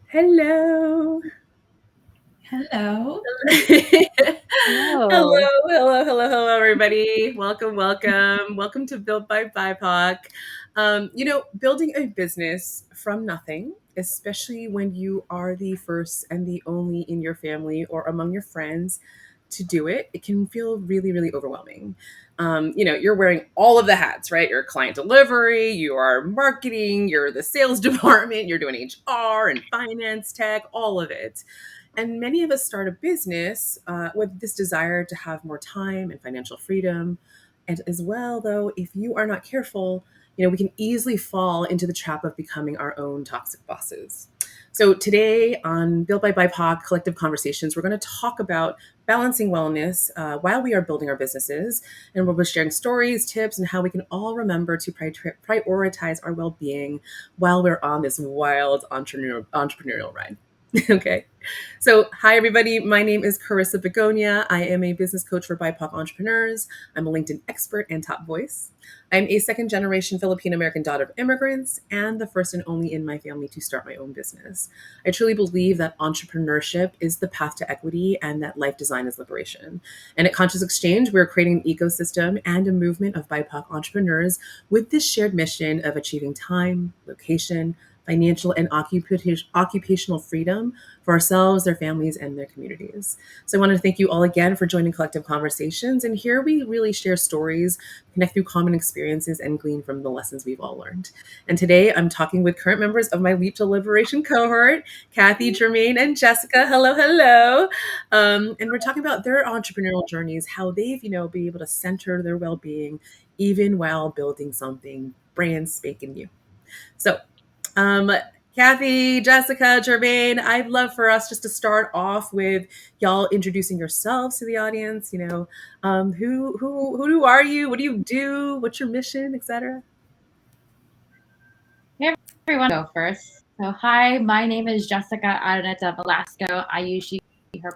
Hello. Hello. Hello, everybody. Welcome to Built by BIPOC. Building a business from nothing, especially when you are the first and the only in your family or among your friends to do it, it can feel really, really overwhelming. You're wearing all of the hats, right? You're client delivery, you are marketing, you're the sales department, you're doing HR and finance tech, all of it. And many of us start a business with this desire to have more time and financial freedom. And as well, though, if you are not careful, we can easily fall into the trap of becoming our own toxic bosses. So today on Built by BIPOC Collective Conversations, we're going to talk about balancing wellness while we are building our businesses. And we'll be sharing stories, tips, and how we can all remember to prioritize our well-being while we're on this wild entrepreneurial ride. Okay. So, hi, everybody. My name is Carissa Begonia. I am a business coach for BIPOC entrepreneurs. I'm a LinkedIn expert and top voice. I'm a second generation Filipino American daughter of immigrants and the first and only in my family to start my own business. I truly believe that entrepreneurship is the path to equity and that life design is liberation. And at Conscious Exchange, we're creating an ecosystem and a movement of BIPOC entrepreneurs with this shared mission of achieving time, location, financial and occupational freedom for ourselves, their families, and their communities. So I wanted to thank you all again for joining Collective Conversations. And here we really share stories, connect through common experiences, and glean from the lessons we've all learned. And today I'm talking with current members of my Leap to Liberation cohort, Kathy, Jermaine, and Jessica. Hello. And we're talking about their entrepreneurial journeys, how they've, been able to center their well-being even while building something brand spanking new. So Kathy, Jessica, Jermaine, I'd love for us just to start off with y'all introducing yourselves to the audience. Who are you? What do you do? What's your mission, etc.? Hey, everyone, go first. So, hi, my name is Jessica Araneta Velasco. I use she, her,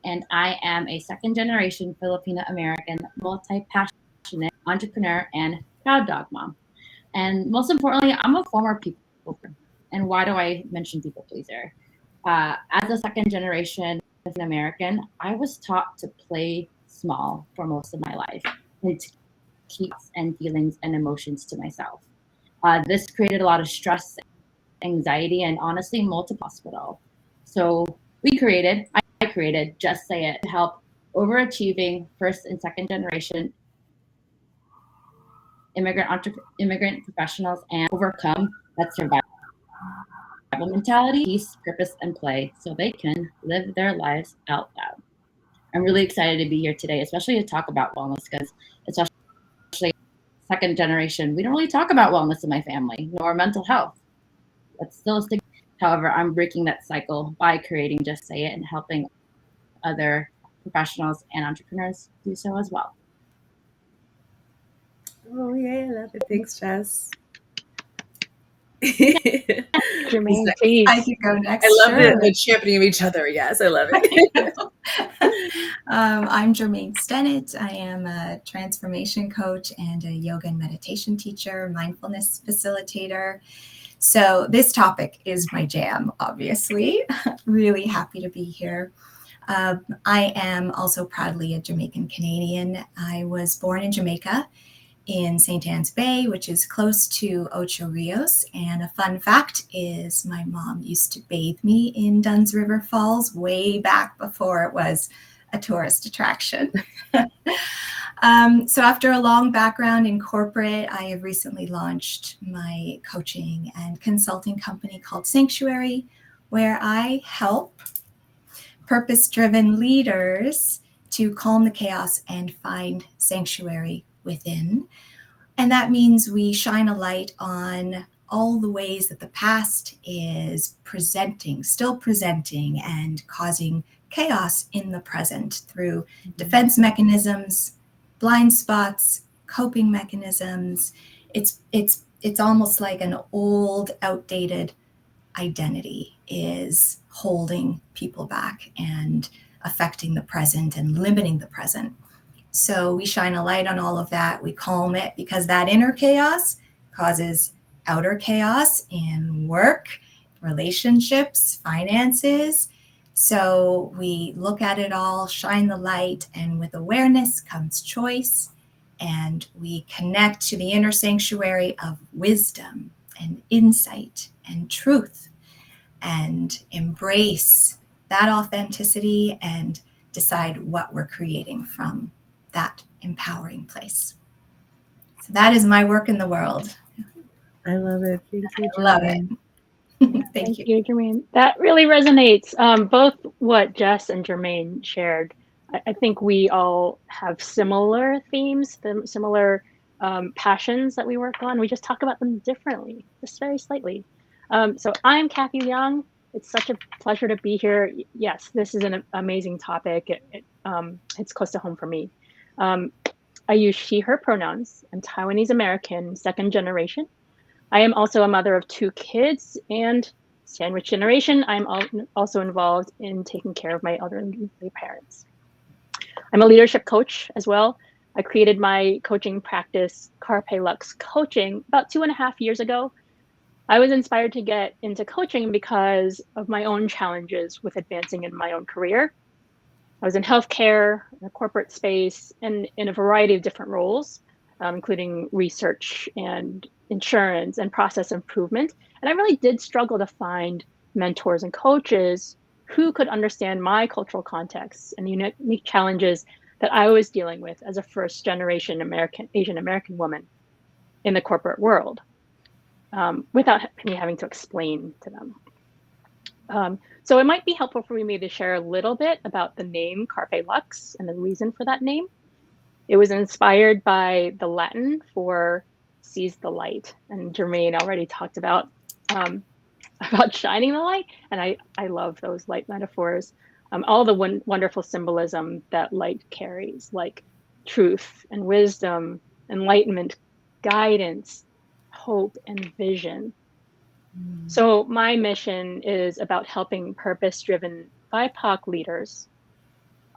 and I am a second generation Filipino American, multi-passionate entrepreneur and proud dog mom. And most importantly, I'm a former people pleaser. And why do I mention people pleaser? As a second generation American, I was taught to play small for most of my life and to keep and feelings and emotions to myself. This created a lot of stress, anxiety, and honestly, multiple hospital. So I created Just Say It to help overachieving first and second generation immigrant professionals and overcome that survival mentality, peace, purpose, and play so they can live their lives out loud. I'm really excited to be here today, especially to talk about wellness because especially second generation, we don't really talk about wellness in my family, nor mental health. That's still a stigma. However, I'm breaking that cycle by creating Just Say It and helping other professionals and entrepreneurs do so as well. Oh yeah, I love it. Thanks, Jess. Jermaine, please. I can go next. I love Sure. the championing of each other. Yes, I love it. I'm Jermaine Stennett. I am a transformation coach and a yoga and meditation teacher, mindfulness facilitator. So this topic is my jam, obviously. Really happy to be here. I am also proudly a Jamaican Canadian. I was born in Jamaica in St. Anne's Bay, which is close to Ocho Rios. And a fun fact is my mom used to bathe me in Dunn's River Falls way back before it was a tourist attraction. So after a long background in corporate, I have recently launched my coaching and consulting company called Sanctuary, where I help purpose-driven leaders to calm the chaos and find sanctuary within. And that means we shine a light on all the ways that the past is still presenting and causing chaos in the present through defense mechanisms, blind spots, coping mechanisms. It's almost like an old, outdated identity is holding people back and affecting the present and limiting the present. So we shine a light on all of that. We calm it because that inner chaos causes outer chaos in work, relationships, finances. So we look at it all, shine the light, and with awareness comes choice. And we connect to the inner sanctuary of wisdom and insight and truth, and embrace that authenticity and decide what we're creating from that empowering place. So that is my work in the world. I love it. Thank you, I love it. Thank you, Jermaine. That really resonates. Both what Jess and Jermaine shared. I think we all have similar themes, similar passions that we work on. We just talk about them differently, just very slightly. So I'm Cathy Liang. It's such a pleasure to be here. Yes, this is an amazing topic. It's close to home for me. I use she, her pronouns. I'm Taiwanese American, second generation. I am also a mother of 2 kids and sandwich generation. I'm also involved in taking care of my elderly parents. I'm a leadership coach as well. I created my coaching practice, Carpe Lux Coaching, about 2.5 years ago. I was inspired to get into coaching because of my own challenges with advancing in my own career. I was in healthcare, in a corporate space, and in a variety of different roles, including research and insurance and process improvement. And I really did struggle to find mentors and coaches who could understand my cultural context and the unique challenges that I was dealing with as a first generation Asian American woman in the corporate world, without me having to explain to them. So it might be helpful for me to share a little bit about the name Carpe Lux and the reason for that name. It was inspired by the Latin for seize the light. And Jermaine already talked about shining the light. And I love those light metaphors. All the wonderful symbolism that light carries, like truth and wisdom, enlightenment, guidance, hope, and vision. So my mission is about helping purpose-driven BIPOC leaders.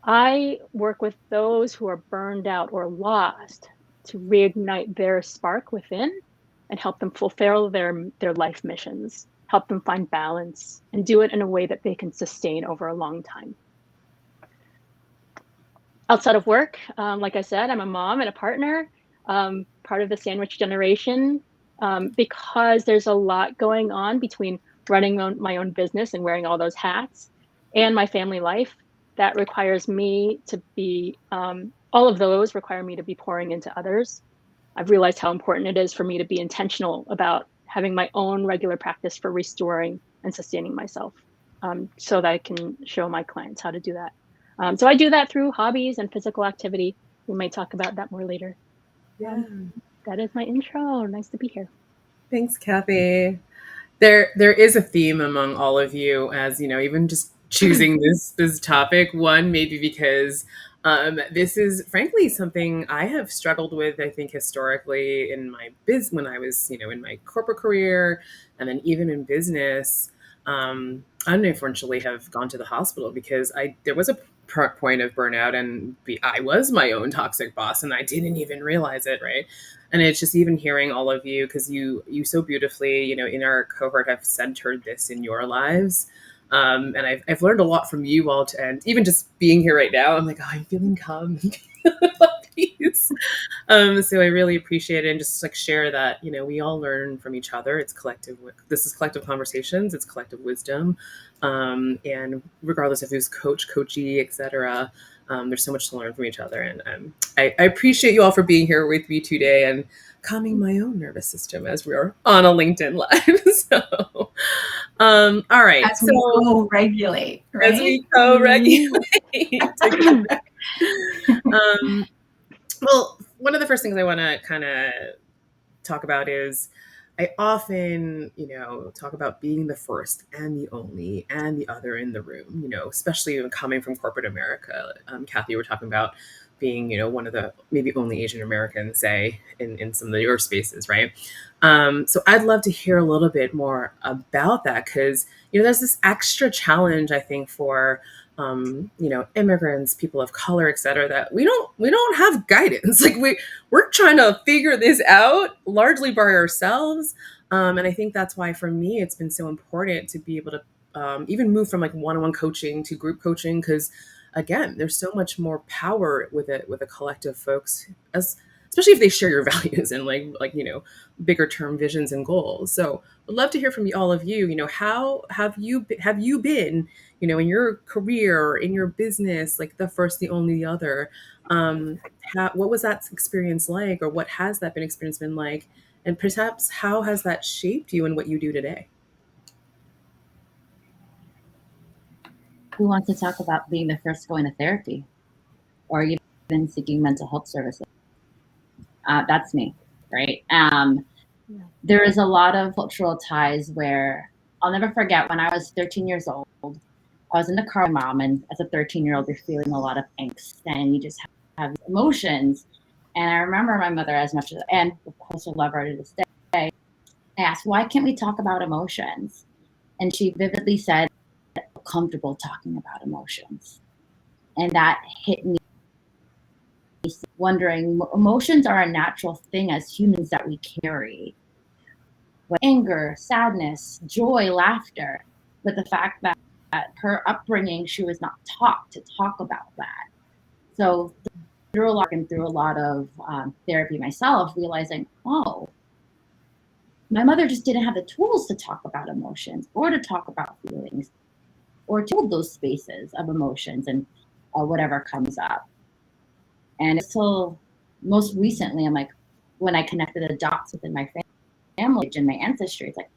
I work with those who are burned out or lost to reignite their spark within and help them fulfill their life missions, help them find balance, and do it in a way that they can sustain over a long time. Outside of work, like I said, I'm a mom and a partner, part of the sandwich generation, because there's a lot going on between running my own business and wearing all those hats and my family life. That requires me to be, all of those require me to be pouring into others. I've realized how important it is for me to be intentional about having my own regular practice for restoring and sustaining myself, so that I can show my clients how to do that. So I do that through hobbies and physical activity. We might talk about that more later. Yeah. That is my intro. Nice to be here. Thanks, Cathy. There is a theme among all of you, as you know, even just choosing this topic. One, maybe because this is frankly something I have struggled with, I think, historically in my when I was, in my corporate career, and then even in business. Unfortunately have gone to the hospital because there was a point of burnout, and I was my own toxic boss, and I didn't even realize it, right? And it's just even hearing all of you, because you so beautifully, in our cohort have centered this in your lives. And I've learned a lot from you all, and even just being here right now, I'm like, oh, I'm feeling calm and peace. So I really appreciate it, and just like share that, we all learn from each other. It's collective. This is collective conversations. It's collective wisdom. And regardless of who's coachee, etc., there's so much to learn from each other. And I appreciate you all for being here with me today and calming my own nervous system as we're on a LinkedIn Live. So, all right. As we co-regulate, right? As we co-regulate together. Well, one of the first things I want to kind of talk about is I often, talk about being the first and the only and the other in the room, especially when coming from corporate America. Cathy, we're talking about being, one of the maybe only Asian Americans, say, in some of your spaces, right? So I'd love to hear a little bit more about that, because, there's this extra challenge, I think, for immigrants, people of color, et cetera, that we don't have guidance. Like we're trying to figure this out largely by ourselves. And I think that's why for me, it's been so important to be able to even move from like one-on-one coaching to group coaching. Cause again, there's so much more power with it, with a collective folks, as especially if they share your values and bigger term visions and goals. So I'd love to hear from all of you. How have you been, in your career or in your business, like the first, the only, the other? What was that experience like, or what has that experience been like? And perhaps how has that shaped you and what you do today? Who wants to talk about being the first going to therapy or even seeking mental health services? That's me, right? There is a lot of cultural ties where I'll never forget when I was 13 years old. I was in the car with my mom, and as a 13-year-old, you're feeling a lot of angst and you just have emotions. And I remember my mother, as much as, and of course I love her to this day, I asked, why can't we talk about emotions? And she vividly said, comfortable talking about emotions. And that hit me, wondering, emotions are a natural thing as humans that we carry. Anger, sadness, joy, laughter. But the fact that her upbringing, she was not taught to talk about that. So through a lot of therapy myself, realizing, oh, my mother just didn't have the tools to talk about emotions or to talk about feelings or to hold those spaces of emotions and whatever comes up. And until most recently, I'm like, when I connected the dots within my family and my ancestry, it's like,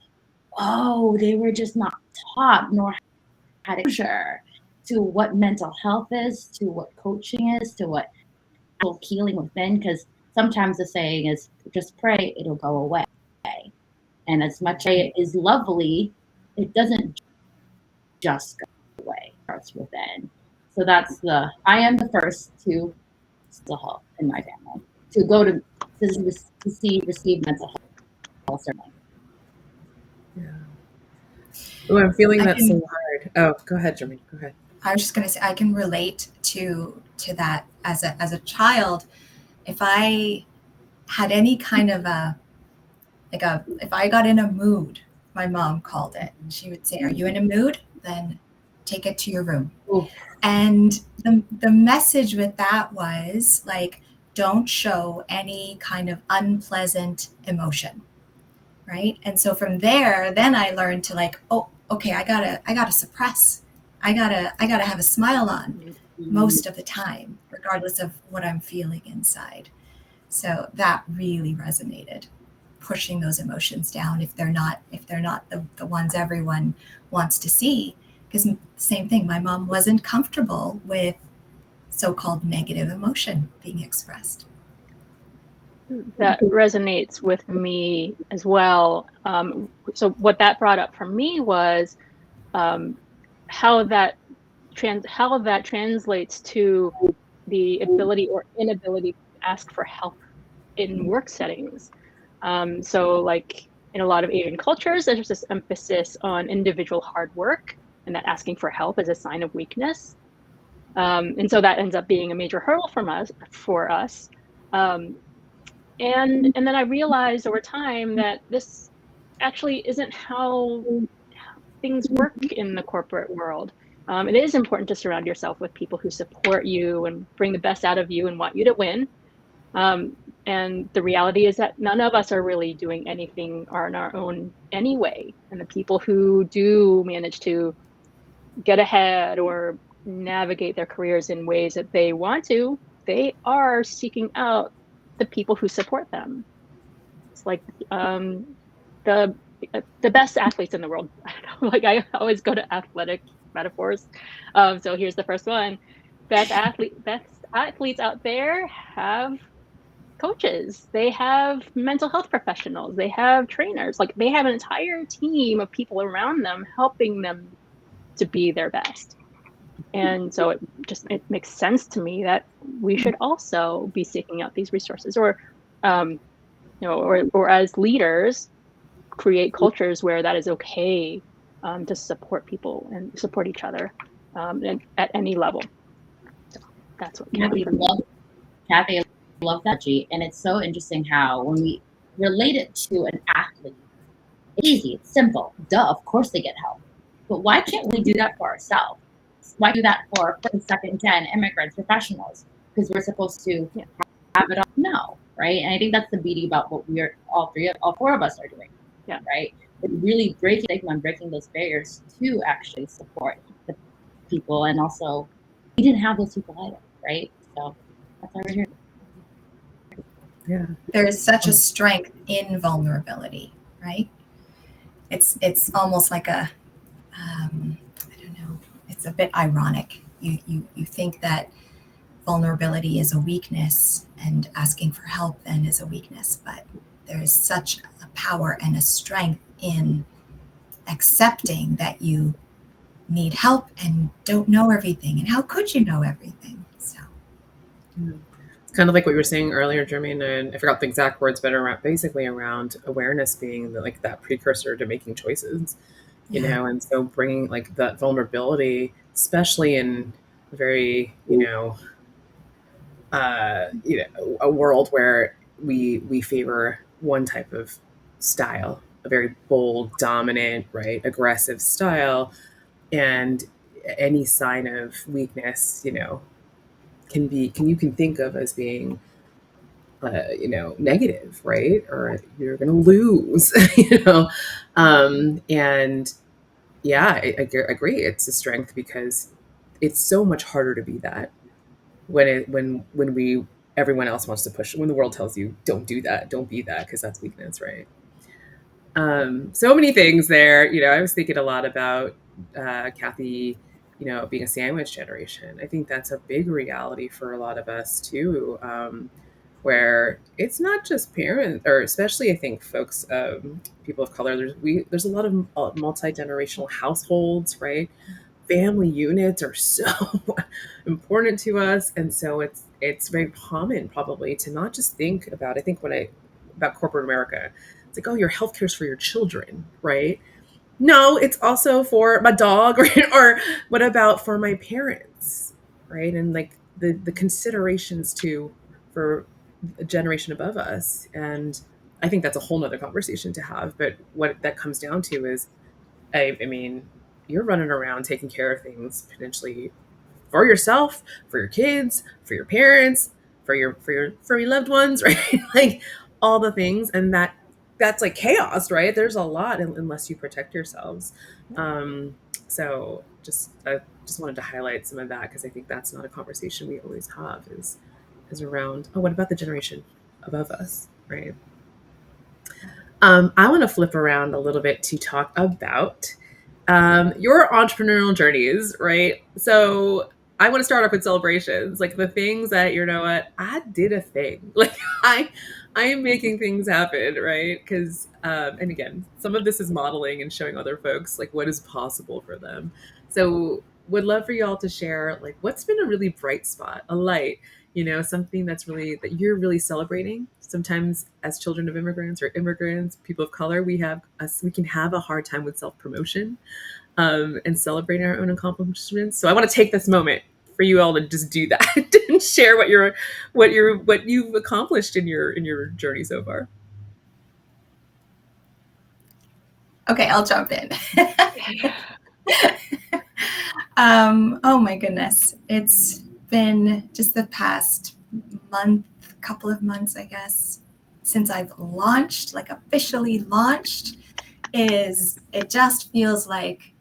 oh, they were just not taught nor had exposure to what mental health is, to what coaching is, to what healing within. Because sometimes the saying is, just pray, it'll go away. And as much as it is lovely, it doesn't just go away. It starts within. So I am the first to mental health in my family, to go to receive mental health certainly. Yeah. Oh, I'm feeling that so hard. Oh, go ahead, Jermaine. Go ahead. I was just going to say, I can relate to that as a child. If I had any kind of if I got in a mood, my mom called it. She would say, "Are you in a mood? Then take it to your room." Ooh. And the message with that was like, don't show any kind of unpleasant emotion, right? And so from there, then I learned to like, oh, okay, I gotta suppress. I gotta have a smile on most of the time, regardless of what I'm feeling inside. So that really resonated, pushing those emotions down if they're not the ones everyone wants to see. Because same thing, my mom wasn't comfortable with so-called negative emotion being expressed. That resonates with me as well. So what that brought up for me was how that translates to the ability or inability to ask for help in work settings. So like in a lot of Asian cultures, there's this emphasis on individual hard work and that asking for help is a sign of weakness. And so that ends up being a major hurdle for us. And then I realized over time that this actually isn't how things work in the corporate world. It is important to surround yourself with people who support you and bring the best out of you and want you to win. And the reality is that none of us are really doing anything on our own anyway. And the people who do manage to get ahead or navigate their careers in ways that they want to, they are seeking out the people who support them. It's like the best athletes in the world. I don't know, like I always go to athletic metaphors. So here's the first one. Best athletes out there have coaches. They have mental health professionals. They have trainers. Like they have an entire team of people around them helping them to be their best. And so it makes sense to me that we should also be seeking out these resources, or or as leaders, create cultures where that is okay, to support people and support each other. at any level. So that's what Kathy, I love that, G. And it's so interesting how when we relate it to an athlete, it's easy, it's simple. Duh, of course they get help. But why can't we do that for ourselves? Why do that for first, second, gen immigrants, professionals? Because we're supposed to have it all. No, right? And I think that's the beauty about what we're all four of us are doing. Yeah. Right. But really breaking stigma and breaking those barriers to actually support the people, and also we didn't have those people either, right? So that's why we're here. Yeah. There is such a strength in vulnerability, right? It's almost like a I don't know. It's a bit ironic. You think that vulnerability is a weakness and asking for help then is a weakness, but there is such a power and a strength in accepting that you need help and don't know everything. And how could you know everything? So it's kind of like what you were saying earlier, Jermaine, and I forgot the exact words, but basically around awareness being like that precursor to making choices, you know, and so bringing like that vulnerability, especially in a very, a world where we favor one type of style, a very bold, dominant, right, aggressive style, and any sign of weakness, you can think of as being negative, right, or you're gonna lose. And yeah, I agree, it's a strength because it's so much harder to be that when we everyone else wants to push, when the world tells you don't do that, don't be that, because that's weakness, right? So many things there. I was thinking a lot about Kathy, being a sandwich generation. I think that's a big reality for a lot of us too, where it's not just parents, or especially I think folks, people of color. There's a lot of multi-generational households, right? Family units are so important to us, and so it's very common probably to not just think about. I think about corporate America, it's like, oh, your healthcare is for your children, right? No, it's also for my dog, or what about for my parents, right? And like the considerations too for a generation above us. And I think that's a whole nother conversation to have. But what that comes down to is, I mean, you're running around taking care of things potentially for yourself, for your kids, for your parents, for your loved ones, right? Like all the things, and that's like chaos, right? There's a lot unless you protect yourselves. So I just wanted to highlight some of that because I think that's not a conversation we always have. Is around, oh, what about the generation above us, right? I want to flip around a little bit to talk about your entrepreneurial journeys, right? So I want to start off with celebrations, like the things that, what, I did a thing. Like I am making things happen, right? Because, and again, some of this is modeling and showing other folks like what is possible for them. So would love for y'all to share like what's been a really bright spot, a light, something that you're really celebrating. Sometimes as children of immigrants or immigrants, people of color, we can have a hard time with self-promotion, and celebrating our own accomplishments. So I want to take this moment for you all to just do that and share what you've accomplished in your journey so far. Okay, I'll jump in. Oh my goodness. It's been just the past couple of months, I guess, since I've launched, like officially launched. It just feels like,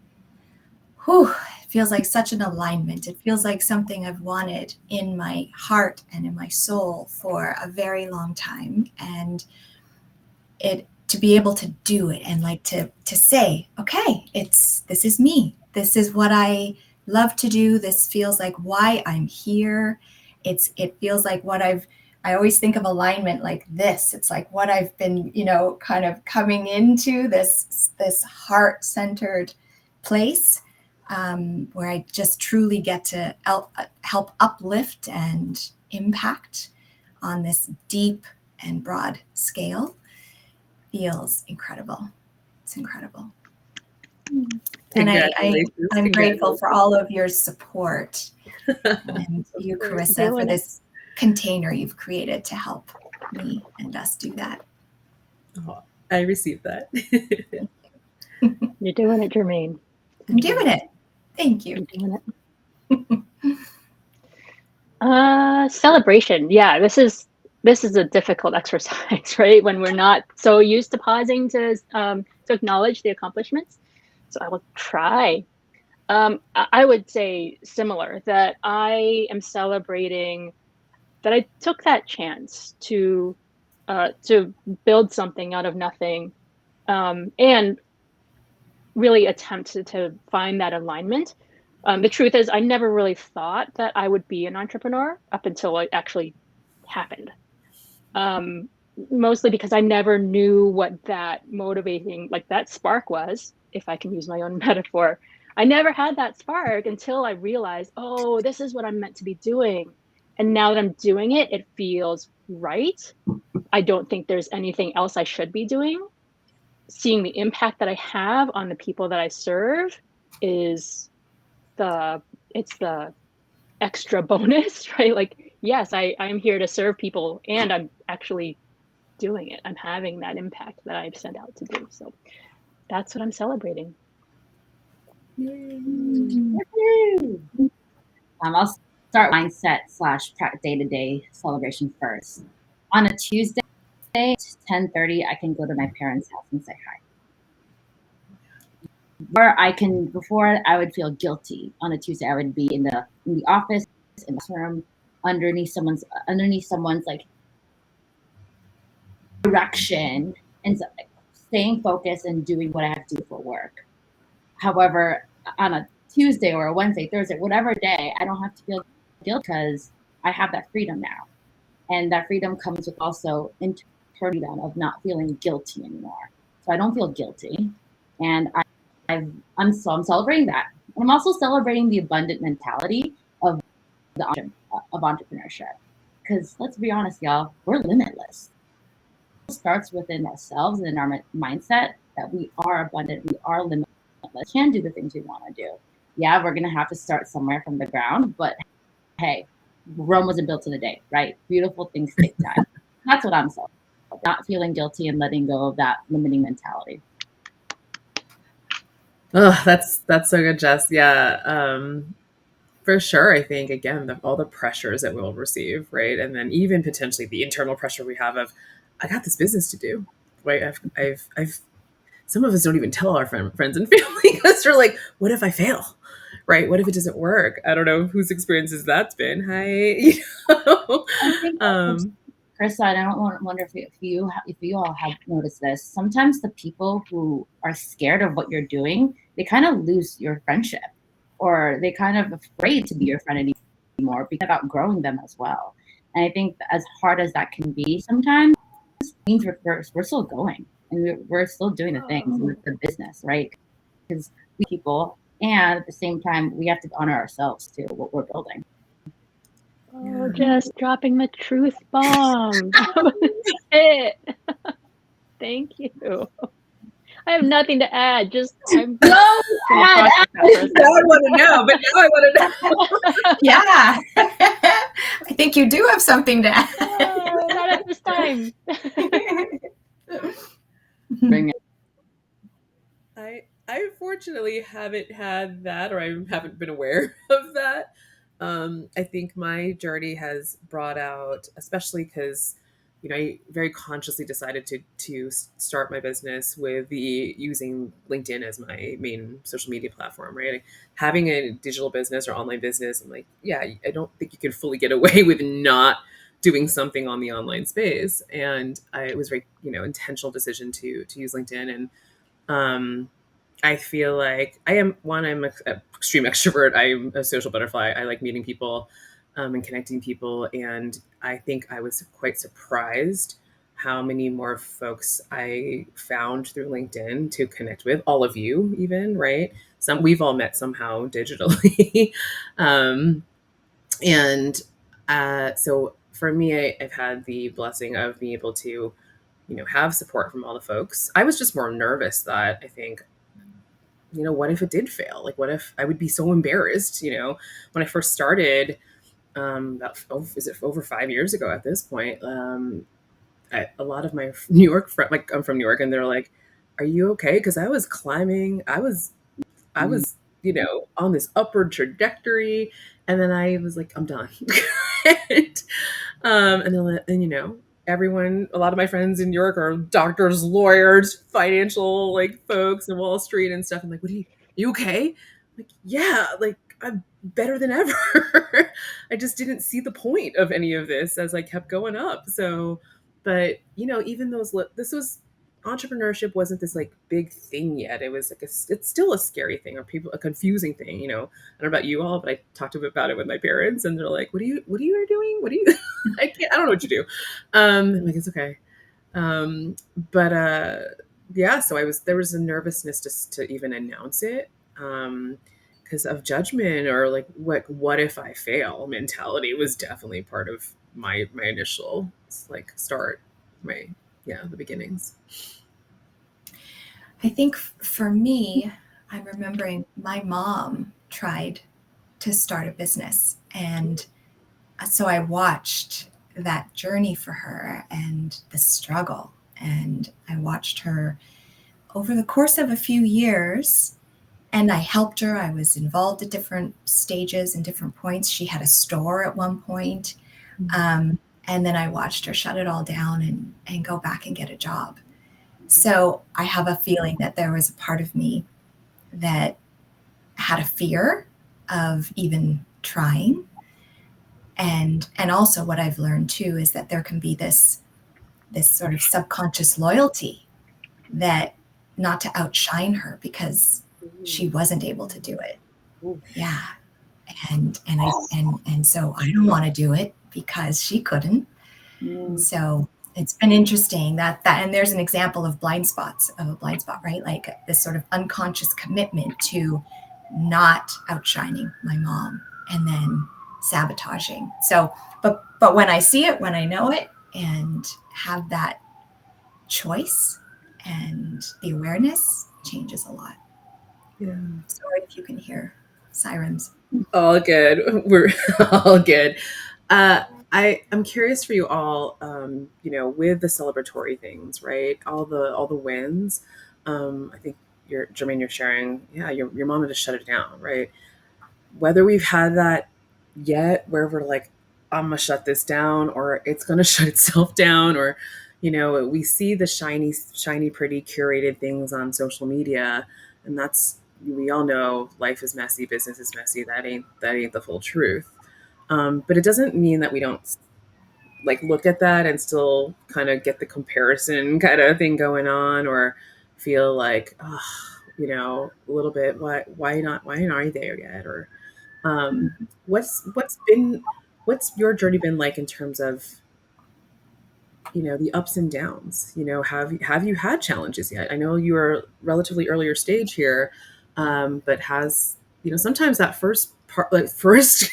it feels like such an alignment. It feels like something I've wanted in my heart and in my soul for a very long time. And to be able to do it and like to say, okay, this is me. This is what I love to do. This feels like why I'm here. It feels like I always think of alignment like this. It's like what I've been, kind of coming into this heart-centered place, where I just truly get to help uplift and impact on this deep and broad scale. Feels incredible. It's incredible. And Congratulations. I'm grateful for all of your support and you, We're Carissa, doing for it. this container you've created to help me and us do that. Oh, I received that. You're doing it, Jermaine. I'm doing it. Thank you. You're doing it. Celebration. Yeah, this is a difficult exercise, right? When we're not so used to pausing to acknowledge the accomplishments. So I will try. I would say similar, that I am celebrating that I took that chance to build something out of nothing, and really attempt to find that alignment. The truth is, I never really thought that I would be an entrepreneur up until it actually happened. Um, Mostly because I never knew what that motivating, like that spark was, if I can use my own metaphor. I never had that spark until I realized, oh, this is what I'm meant to be doing. And now that I'm doing it, it feels right. I don't think there's anything else I should be doing. Seeing the impact that I have on the people that I serve is it's the extra bonus, right? Like, yes, I'm here to serve people and I'm actually doing it. I'm having that impact that I've set out to do. So that's what I'm celebrating. I'll start mindset / day-to-day celebration first. On a Tuesday at 10:30, I can go to my parents' house and say hi. Before I would feel guilty on a Tuesday. I would be in the office, in the room, underneath someone's like direction, and so, staying focused and doing what I have to do for work. However, on a Tuesday or a Wednesday, Thursday, whatever day, I don't have to feel guilt because I have that freedom now. And that freedom comes with also internal freedom of not feeling guilty anymore. So I don't feel guilty. And I'm celebrating that. And I'm also celebrating the abundant mentality of entrepreneurship. Because let's be honest, y'all, we're limitless. It starts within ourselves and in our mindset that we are abundant, we are limitless. We can do the things we want to do. Yeah, we're going to have to start somewhere from the ground, but hey, Rome wasn't built in a day, right? Beautiful things take time. That's what I'm saying. Not feeling guilty and letting go of that limiting mentality. Oh, that's so good, Jess. Yeah. For sure. I think, again, all the pressures that we'll receive, right? And then even potentially the internal pressure we have of, I got this business to do, right? I've some of us don't even tell our friends and family because they're like, what if I fail? Right? What if it doesn't work? I don't know whose experiences that's been. Hi, you know? I think Carissa, I don't wonder if you all have noticed this. Sometimes the people who are scared of what you're doing, they kind of lose your friendship, or they kind of afraid to be your friend anymore because of outgrowing them as well. And I think as hard as that can be sometimes, it means we're still going and we're still doing the things with the business, right? Because we people, and at the same time, we have to honor ourselves too, what we're building. Oh, just dropping the truth bomb. That was it. Thank you. I have nothing to add. Just I'm now I want to know, but now I want to know. Yeah. I think you do have something to add. Oh, not at this time. Bring it. I unfortunately haven't had that, or I haven't been aware of that. I think my journey has brought out, especially because, you know, I very consciously decided to start my business with using LinkedIn as my main social media platform, right? Having a digital business or online business, I'm like, yeah, I don't think you can fully get away with not doing something on the online space. And it was very, intentional decision to use LinkedIn. And I feel like I'm an extreme extrovert. I'm a social butterfly. I like meeting people and connecting people. And I think I was quite surprised how many more folks I found through LinkedIn to connect with. All of you, even, right? We've all met somehow digitally. So for me, I've had the blessing of being able to, have support from all the folks. I was just more nervous that I think what if it did fail? Like, what if I would be so embarrassed, when I first started, is it over 5 years ago at this point? A lot of my New York friends, like I'm from New York, and they're like, "Are you okay?" Because I was climbing, I was, on this upward trajectory, and then I was like, "I'm done." and, and then, everyone, a lot of my friends in New York are doctors, lawyers, financial like folks in Wall Street and stuff. I'm like, "What you okay?" I'm like, "Yeah, like I'm better than ever." I just didn't see the point of any of this as I kept going up. So, but even this was entrepreneurship wasn't this like big thing yet. It was like it's still a scary thing, or a confusing thing. I don't know about you all, but I talked a bit about it with my parents, and they're like, what are you doing? What do you?" I don't know what you do. I'm like, it's okay. Um, but yeah, so there was a nervousness just to even announce it. Because of judgment, or like what if I fail mentality was definitely part of my initial like start, my the beginnings. I think for me, I'm remembering my mom tried to start a business. And so I watched that journey for her and the struggle. And I watched her over the course of a few years, and I helped her. I was involved at different stages and different points. She had a store at one point. And then I watched her shut it all down and go back and get a job. So I have a feeling that there was a part of me that had a fear of even trying. And also what I've learned too is that there can be this sort of subconscious loyalty, that not to outshine her because she wasn't able to do it. Yeah. And so I don't want to do it because she couldn't. So it's been interesting that and there's an example of a blind spot, right? Like this sort of unconscious commitment to not outshining my mom and then sabotaging. So, but when I see it, when I know it and have that choice and the awareness, changes a lot. Yeah. Sorry if you can hear sirens. All good. We're all good. I'm curious for you all, with the celebratory things, right? All the wins. I think Jermaine, you're sharing, yeah, your mom had to shut it down, right? Whether we've had that yet, where we're like, I'm gonna shut this down, or it's gonna shut itself down, or we see the shiny, pretty, curated things on social media, and we all know life is messy, business is messy. That ain't the full truth. But it doesn't mean that we don't like look at that and still kind of get the comparison kind of thing going on, or feel like, oh, a little bit, why aren't I there yet? Or what's your journey been like in terms of the ups and downs? Have you had challenges yet? I know you are relatively earlier stage here, but has sometimes that first part, like first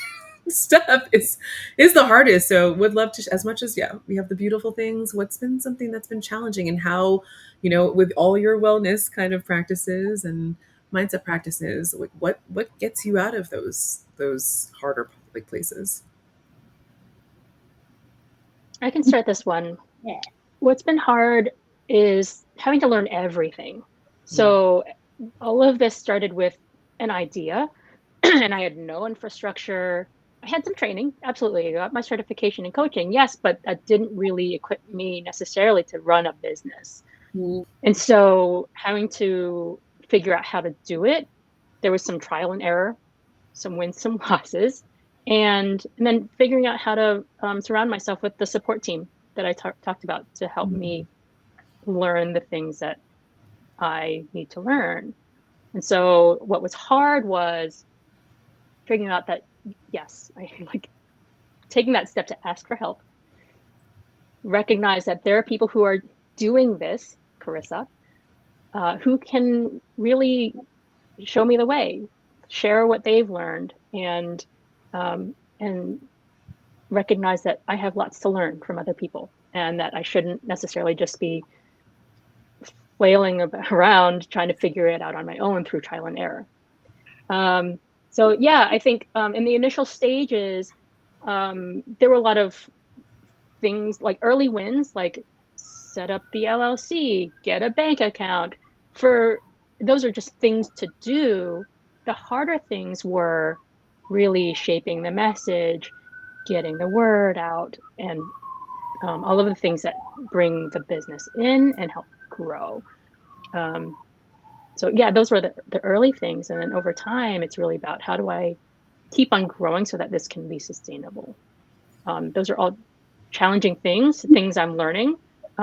step is the hardest. So would love to, as much as we have the beautiful things, what's been something that's been challenging, and how with all your wellness kind of practices and mindset practices, like what gets you out of those harder like places? I can start this one. Yeah. What's been hard is having to learn everything. So all of this started with an idea, and I had no infrastructure. I had some training, absolutely. I got my certification in coaching, yes, but that didn't really equip me necessarily to run a business. And so having to figure out how to do it, there was some trial and error, some wins, some losses, and then figuring out how to surround myself with the support team that I talked about to help me learn the things that I need to learn. And so what was hard was figuring out that, yes, I like taking that step to ask for help, recognize that there are people who are doing this, Carissa, who can really show me the way, share what they've learned, and recognize that I have lots to learn from other people, and that I shouldn't necessarily just be flailing around trying to figure it out on my own through trial and error. So yeah, I think in the initial stages, there were a lot of things like early wins, like set up the LLC, get a bank account. For those are just things to do. The harder things were really shaping the message, getting the word out, and all of the things that bring the business in and help grow. So yeah, those were the early things. And then over time, it's really about how do I keep on growing so that this can be sustainable. Those are all challenging things I'm learning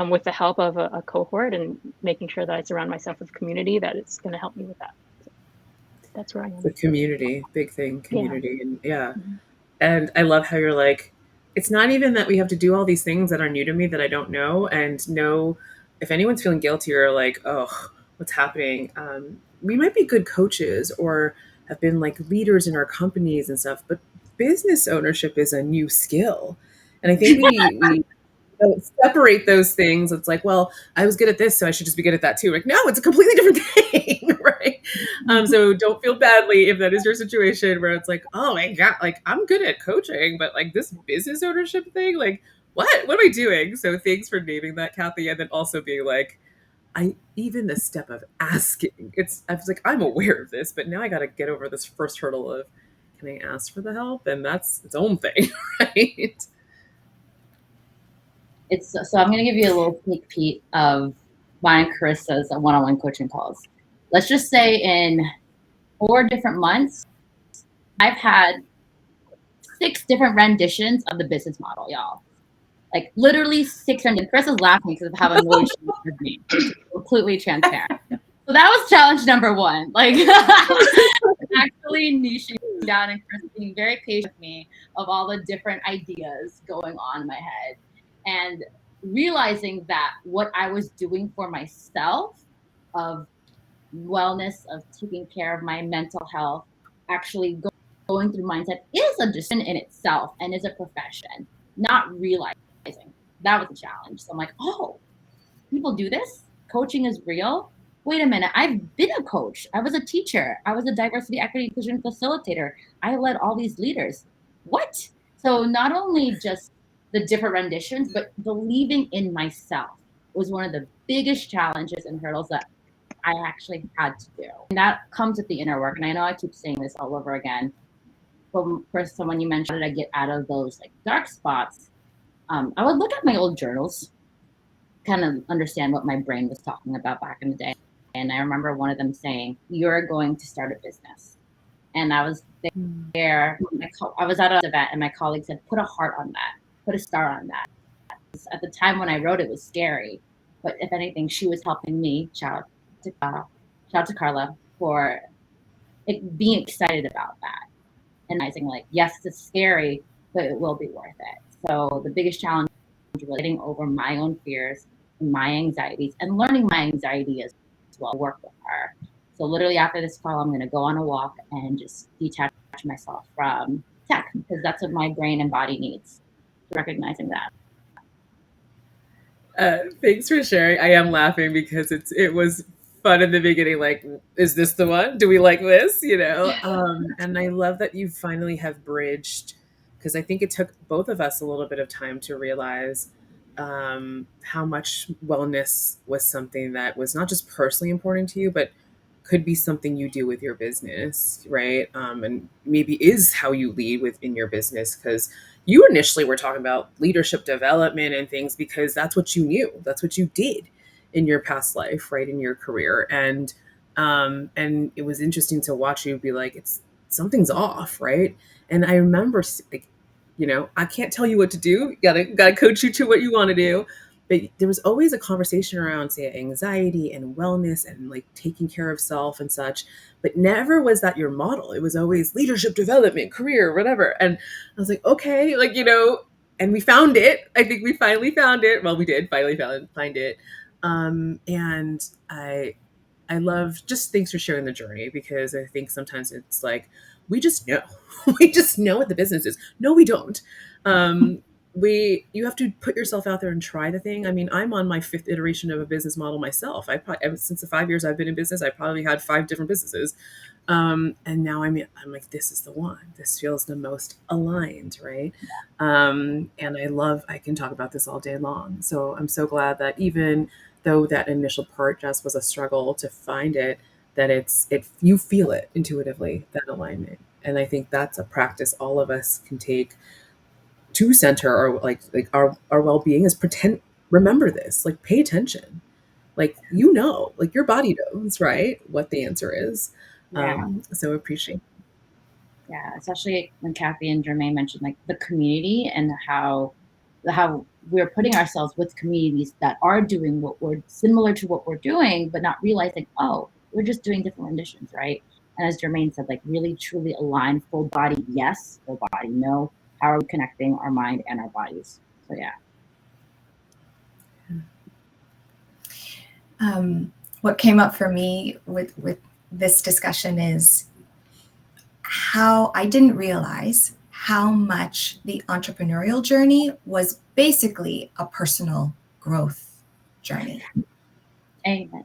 with the help of a cohort and making sure that I surround myself with community that it's going to help me with that. So that's where I am. The community, big thing, community. And yeah. Mm-hmm. And I love how you're like, it's not even that we have to do all these things that are new to me that I don't know. And know if anyone's feeling guilty or like, oh, what's happening? We might be good coaches or have been like leaders in our companies and stuff, but business ownership is a new skill. And I think we separate those things. It's like, well, I was good at this, so I should just be good at that too. Like, no, it's a completely different thing, right? So don't feel badly if that is your situation where it's like, oh my God, like I'm good at coaching, but like this business ownership thing, like what am I doing? So thanks for naming that, Kathy. And then also being like, even the step of asking, I was like, I'm aware of this, but now I got to get over this first hurdle of, can I ask for the help? And that's its own thing, right? So I'm going to give you a little sneak peek of mine and Carissa's one-on-one coaching calls. Let's just say in 4 different months, I've had 6 different renditions of the business model, y'all. Like literally 6 renditions. Carissa's laughing because of how annoyed she was with me. Completely transparent. So that was challenge number 1. Like actually niching down and Chris being very patient with me of all the different ideas going on in my head. And realizing that what I was doing for myself of wellness, of taking care of my mental health, actually going through mindset is a discipline in itself and is a profession. Not realizing that was a challenge. So I'm like, oh, people do this? Coaching is real? Wait a minute, I've been a coach. I was a teacher. I was a diversity, equity, inclusion facilitator. I led all these leaders. What? So not only just the different renditions, but believing in myself was one of the biggest challenges and hurdles that I actually had to do. And that comes with the inner work. And I know I keep saying this all over again. But first, someone you mentioned, how did I get out of those like dark spots? I would look at my old journals, kind of understand what my brain was talking about back in the day. And I remember one of them saying, you're going to start a business. And I was there, I was at an event and my colleague said, put a heart on that, put a star on that. At the time when I wrote it was scary, but if anything, she was helping me, shout out to Carla, for being excited about that. And realizing like, yes, it's scary, but it will be worth it. So the biggest challenge was getting over my own fears, my anxieties, and learning my anxiety as well, work with her. So literally after this call, I'm going to go on a walk and just detach myself from tech because that's what my brain and body needs. Recognizing that. Thanks for sharing. I am laughing because it was fun in the beginning. Like, is this the one? Do we like this? And I love that you finally have bridged, because I think it took both of us a little bit of time to realize how much wellness was something that was not just personally important to you, but could be something you do with your business, right? And maybe is how you lead within your business, because you initially were talking about leadership development and things because that's what you knew, that's what you did in your past life, right, in your career, and it was interesting to watch you be like, it's something's off, right? And I remember like, I can't tell you what to do. Gotta coach you to what you want to do. But there was always a conversation around, say, anxiety and wellness and like taking care of self and such, but never was that your model. It was always leadership development, career, whatever. And I was like, okay, like, and we found it. I think we finally found it. Well, we did finally find it. And I love, just thanks for sharing the journey, because I think sometimes it's like, we just know, we just know what the business is. No, we don't. you have to put yourself out there and try the thing. I mean, I'm on my 5th iteration of a business model myself. I probably, ever since the 5 years I've been in business, I probably had 5 different businesses. And now I'm like, this is the one. This feels the most aligned, right? And I can talk about this all day long. So I'm so glad that even though that initial part just was a struggle to find it, that you feel it intuitively, that alignment. And I think that's a practice all of us can take to center our our well-being, is remember this, like pay attention, like like your body knows, right, what the answer is. Yeah. So appreciate. Yeah, especially when Kathy and Jermaine mentioned like the community and how we're putting ourselves with communities that are doing what we're similar to what we're doing, but not realizing, oh, we're just doing different renditions, right? And as Jermaine said, like really truly align, full body yes, full body no. How are we connecting our mind and our bodies? So yeah. What came up for me with this discussion is how I didn't realize how much the entrepreneurial journey was basically a personal growth journey. Amen.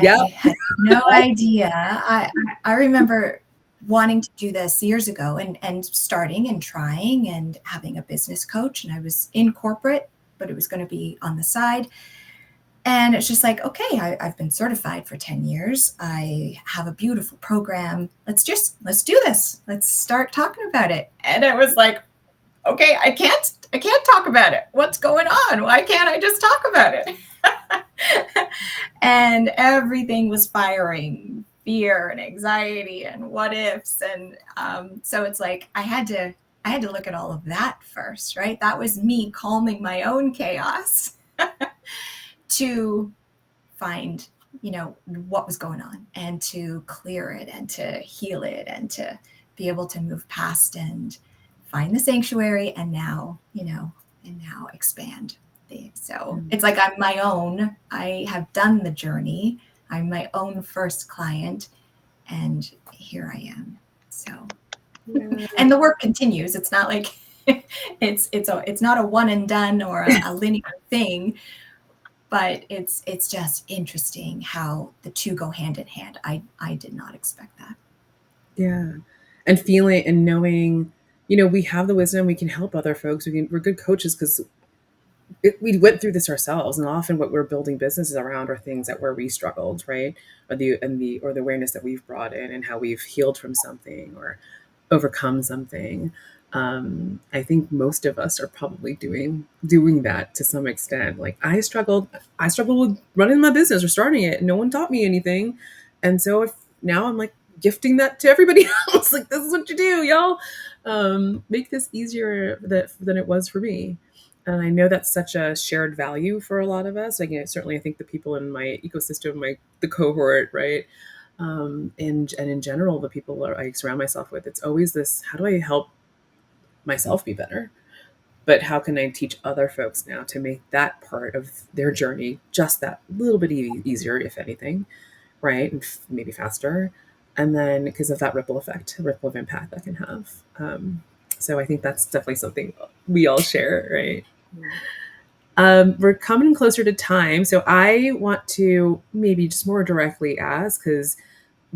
I had no idea. I remember wanting to do this years ago and starting and trying and having a business coach, and I was in corporate, but it was going to be on the side. And it's just like, okay, I've been certified for 10 years. I have a beautiful program. Let's do this. Let's start talking about it. And it was like, okay, I can't talk about it. What's going on? Why can't I just talk about it? And everything was firing, fear and anxiety and what ifs. And so it's like, I had to look at all of that first, right? That was me calming my own chaos to find, what was going on and to clear it and to heal it and to be able to move past and find the sanctuary and now expand. So it's like I have done the journey. I'm my own first client and here I am. So, and the work continues. It's not like it's not a one and done or a linear thing. But it's just interesting how the two go hand in hand. I did not expect that. Yeah. And feeling and knowing, we have the wisdom, we can help other folks. We're good coaches because we went through this ourselves. And often what we're building businesses around are things that where we struggled, right? Or the awareness that we've brought in and how we've healed from something or overcome something. I think most of us are probably doing that to some extent. Like I struggled with running my business or starting it. No one taught me anything. And so now I'm like gifting that to everybody else. Like, this is what you do, y'all. Make this easier than it was for me. And I know that's such a shared value for a lot of us. Like, certainly I think the people in my ecosystem, the cohort, right? And in general, the people that I surround myself with, it's always this, how do I help myself be better? But how can I teach other folks now to make that part of their journey just that little bit easier, if anything, right? And maybe faster. And then because of that ripple of impact that can have. So I think that's definitely something we all share, right? We're coming closer to time. So I want to maybe just more directly ask, because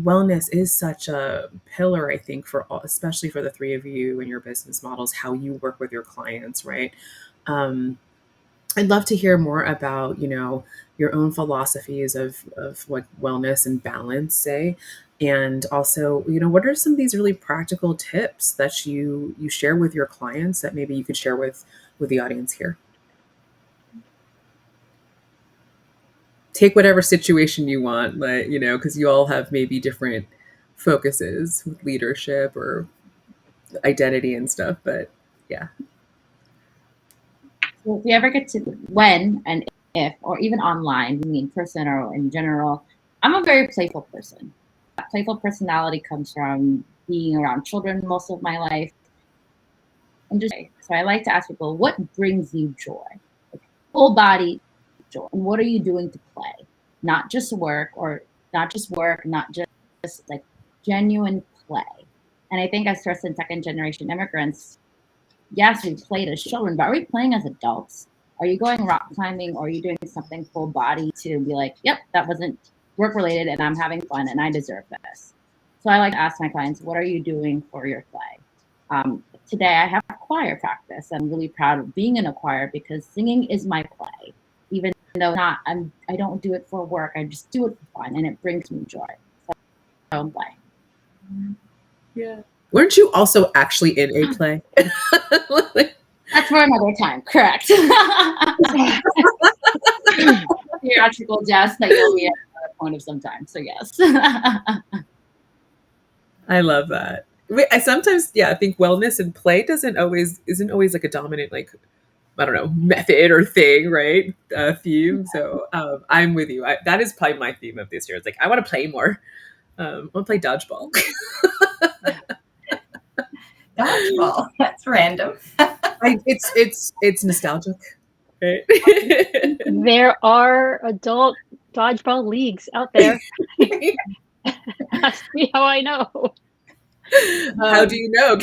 wellness is such a pillar, I think, especially for the three of you and your business models, how you work with your clients, right? I'd love to hear more about, your own philosophies of what wellness and balance say. And also, what are some of these really practical tips that you share with your clients that maybe you could share with the audience here? Take whatever situation you want, but, because you all have maybe different focuses with leadership or identity and stuff, but yeah. So if you ever get to when and if, or even online, I mean person or in general, I'm a very playful person. That playful personality comes from being around children most of my life. So I like to ask people, what brings you joy? Like, full body joy. And what are you doing to play? Not just work, not just like genuine play. And I think as first and second generation immigrants, yes, we played as children, but are we playing as adults? Are you going rock climbing, or are you doing something full body to be like, yep, that wasn't work related and I'm having fun and I deserve this? So I like to ask my clients, what are you doing for your play? Today I have choir practice. I'm really proud of being in a choir because singing is my play. Even though I don't do it for work, I just do it for fun and it brings me joy. So play. Yeah. Weren't you also actually in a play? That's for another time, correct. Theatrical jest that you'll be at another point of some time. So yes. I love that. I sometimes, I think wellness and play isn't always like a dominant, like, I don't know, method or thing, right? Theme. So I'm with you. That is probably my theme of this year. It's like, I want to play more. I want to play dodgeball. Dodgeball. That's random. It's nostalgic. Right? There are adult dodgeball leagues out there. Ask me how I know. How do you know?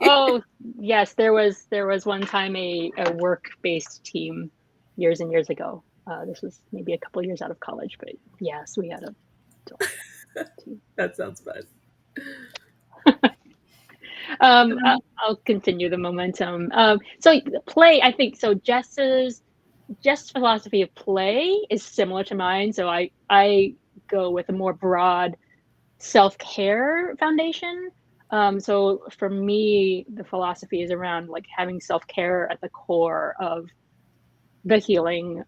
Oh yes, there was one time a work-based team years and years ago. This was maybe a couple years out of college, but yes, we had a team. That sounds fun. I'll continue the momentum. So play, I think so. Jess's philosophy of play is similar to mine. So I go with a more broad self-care foundation. So for me, the philosophy is around like having self-care at the core of the healing,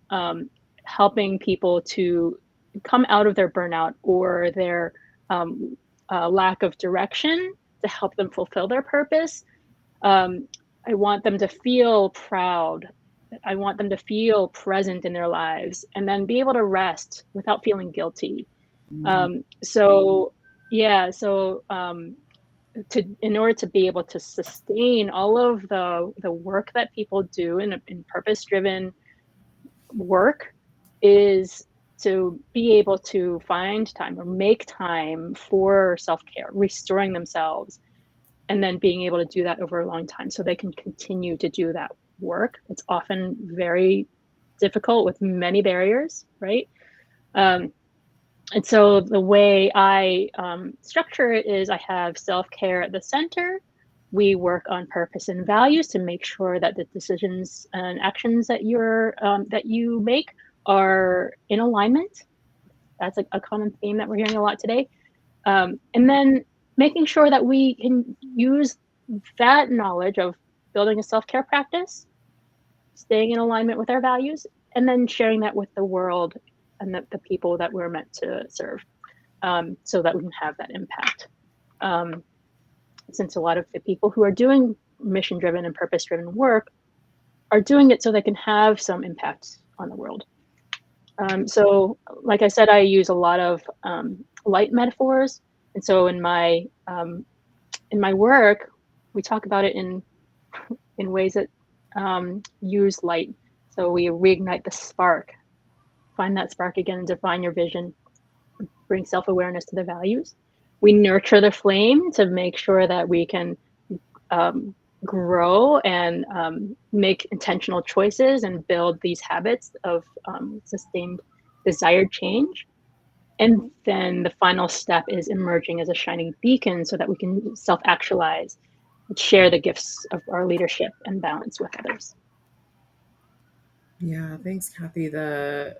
helping people to come out of their burnout or their lack of direction to help them fulfill their purpose. I want them to feel proud. I want them to feel present in their lives and then be able to rest without feeling guilty. So in order to be able to sustain all of the work that people do in purpose-driven work is to be able to find time or make time for self-care, restoring themselves, and then being able to do that over a long time so they can continue to do that work. It's often very difficult with many barriers, right? And so the way I structure it is I have self-care at the center. We work on purpose and values to make sure that the decisions and actions that you make are in alignment. That's a common theme that we're hearing a lot today. And then making sure that we can use that knowledge of building a self-care practice, staying in alignment with our values, and then sharing that with the world and the people that we're meant to serve, so that we can have that impact. Since a lot of the people who are doing mission-driven and purpose-driven work are doing it so they can have some impact on the world. So like I said, I use a lot of light metaphors. And so in my work, we talk about it in ways that use light. So we reignite the spark, find that spark again, and define your vision, bring self-awareness to the values. We nurture the flame to make sure that we can grow and make intentional choices and build these habits of sustained desired change. And then the final step is emerging as a shining beacon so that we can self-actualize and share the gifts of our leadership and balance with others. Yeah, thanks, Kathy. The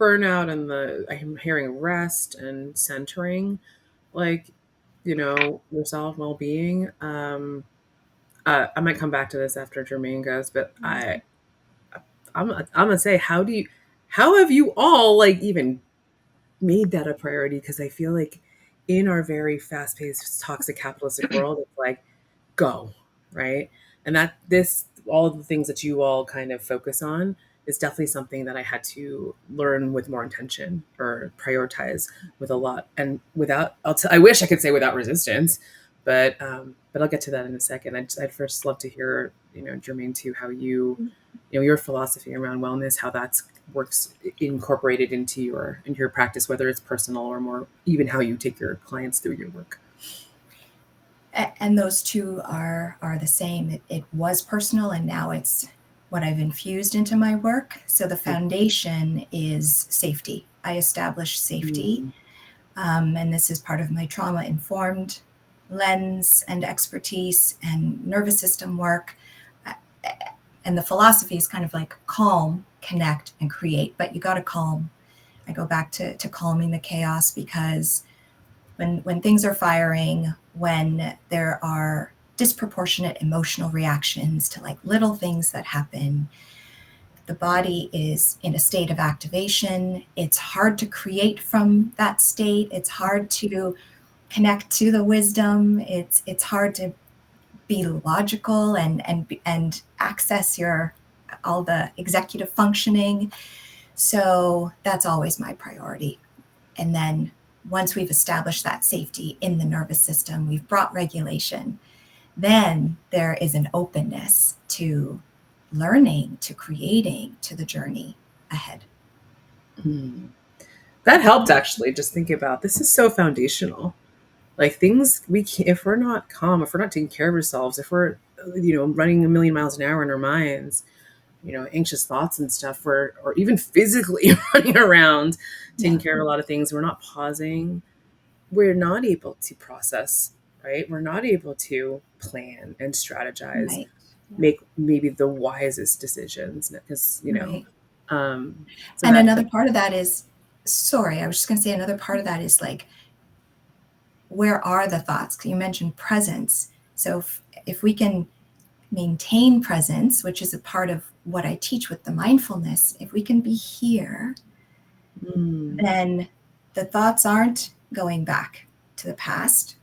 burnout and I'm hearing rest and centering, like, yourself, well-being. I might come back to this after Jermaine goes, but I'm gonna say, how have you all like even made that a priority? Because I feel like in our very fast-paced, toxic capitalistic world, it's like go, right? And all of the things that you all kind of focus on is definitely something that I had to learn with more intention or prioritize with a lot, and without I wish I could say without resistance, but I'll get to that in a second. I'd first love to hear, Jermaine, too, how your philosophy around wellness, how that's works incorporated into your practice, whether it's personal or more even how you take your clients through your work. And those two are the same. It was personal, and now it's what I've infused into my work. So the foundation is safety. I establish safety, and this is part of my trauma-informed lens and expertise and nervous system work. And the philosophy is kind of like calm, connect, and create. But you got to calm. I go back to calming the chaos, because when things are firing, when there are disproportionate emotional reactions to like little things that happen, the body is in a state of activation. It's hard to create from that state. It's hard to connect to the wisdom. It's hard to be logical and access all the executive functioning. So that's always my priority. And then once we've established that safety in the nervous system, we've brought regulation, then there is an openness to learning, to creating, to the journey ahead. That helped, actually, just thinking about this is so foundational. Like things we can't, if we're not calm, if we're not taking care of ourselves, if we're, running a million miles an hour in our minds, anxious thoughts and stuff, or even physically running around, taking care of a lot of things, we're not pausing, we're not able to process, right? We're not able to plan and strategize, Right. make maybe the wisest decisions, because, Right. so And another part of that is, I was just going to say, another part of that is like, where are the thoughts? You mentioned presence. So if we can maintain presence, which is a part of what I teach with the mindfulness, if we can be here, then the thoughts aren't going back to the past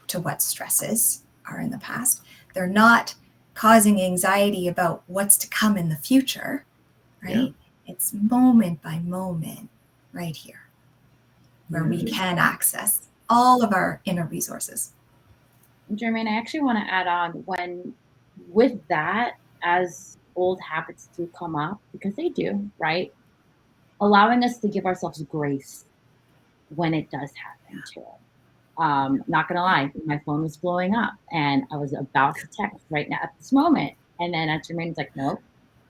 to what stresses are in the past. They're not causing anxiety about what's to come in the future, right? Yeah. It's moment by moment right here where we can access all of our inner resources. Jermaine, I actually want to add on, with that, as old habits do come up, because they do, right? Allowing us to give ourselves grace when it does happen too. Not gonna lie, my phone was blowing up and I was about to text right now at this moment. And then Jermaine's like, nope,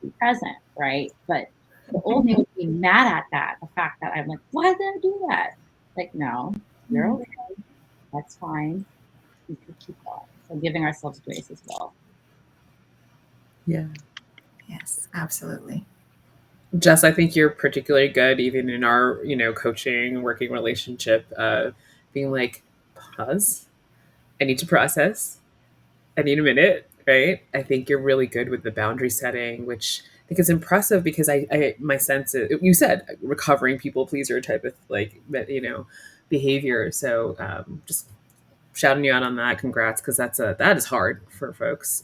be present, right? But the old me would be mad at that, the fact that I'm like, why did I do that? Like, no, you're okay. That's fine. We could keep going. So giving ourselves grace as well. Yeah. Yes, absolutely. Jess, I think you're particularly good, even in our, coaching, working relationship, being like, pause. I need to process. I need a minute, right? I think you're really good with the boundary setting, which I think is impressive, because my sense is, you said recovering people pleaser type of behavior. So just shouting you out on that. Congrats, because that is hard for folks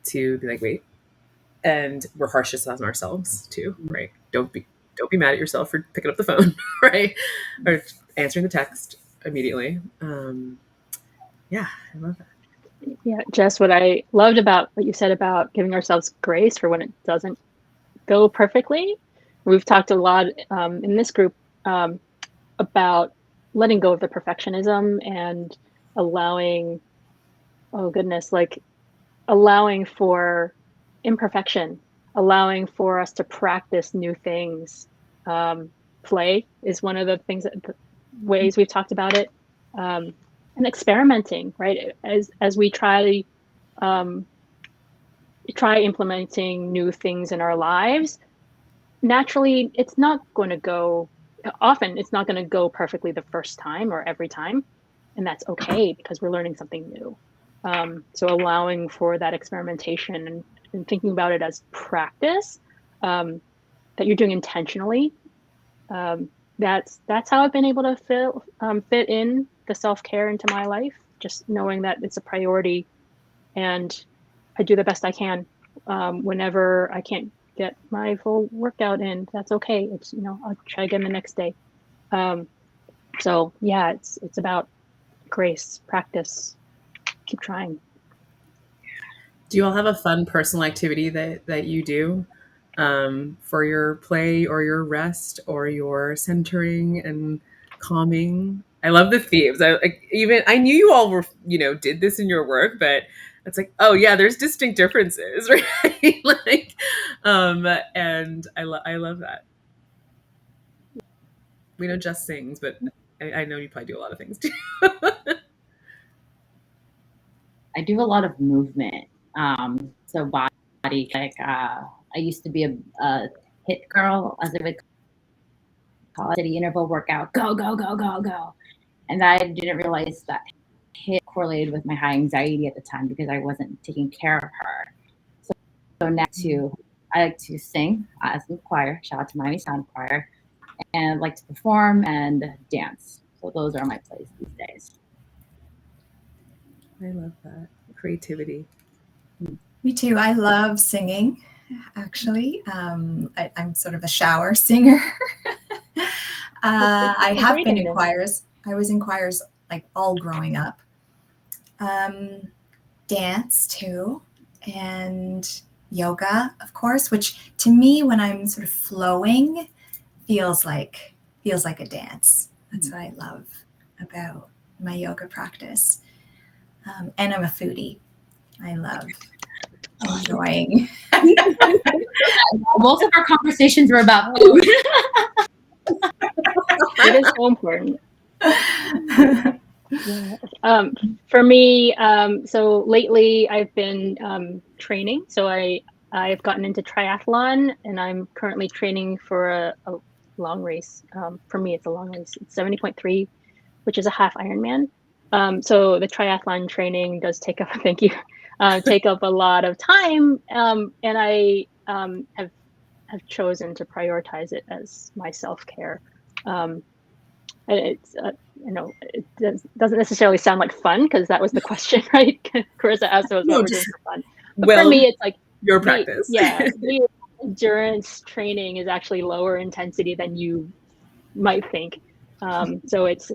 to be like, wait. And we're harshest on ourselves too, right? Don't be mad at yourself for picking up the phone, right? Or answering the text immediately. Yeah, I love that. Yeah, Jess, what I loved about what you said about giving ourselves grace for when it doesn't go perfectly. We've talked a lot in this group about letting go of the perfectionism and allowing, allowing for imperfection, allowing for us to practice new things. Play is one of the ways we've talked about it. And experimenting, right? As we try implementing new things in our lives, naturally, it's not going to go perfectly the first time or every time. And that's okay, because we're learning something new. So allowing for that experimentation and thinking about it as practice that you're doing intentionally. That's how I've been able to fit in the self-care into my life, just knowing that it's a priority, and I do the best I can. Whenever I can't get my full workout in, that's okay. It's, I'll try again the next day. So yeah, it's about grace, practice, keep trying. Do you all have a fun personal activity that you do for your play or your rest or your centering and calming? I love the themes. I knew you all were, did this in your work, but it's like, oh yeah, there's distinct differences, right? Like, and I love that. We know Jess sings, but I know you probably do a lot of things too. I do a lot of movement. So body, like I used to be a hit girl, as I would call it, city interval workout, go, go, go, go, go. And I didn't realize that hit correlated with my high anxiety at the time because I wasn't taking care of her. So now I like to sing as in choir, shout out to Miami Sound Choir, and like to perform and dance. So those are my plays these days. I love that. Creativity. Me too. I love singing, actually. I'm sort of a shower singer. I have been in choirs. I was in choirs like all growing up. Dance too, and yoga, of course, which to me, when I'm sort of flowing, feels like a dance. That's what I love about my yoga practice. And I'm a foodie. I love enjoying. Most of our conversations were about food. It is so important. Yeah. For me, so lately I've been training. So I've gotten into triathlon, and I'm currently training for a long race. For me, it's a long race. It's 70.3, which is a half Ironman. So the triathlon training does take up, thank you, take up a lot of time. And I have chosen to prioritize it as my self-care. It's it doesn't necessarily sound like fun, because that was the question, right? Carissa asked us what we're doing for fun. But for me, it's like your practice. The endurance training is actually lower intensity than you might think. So it's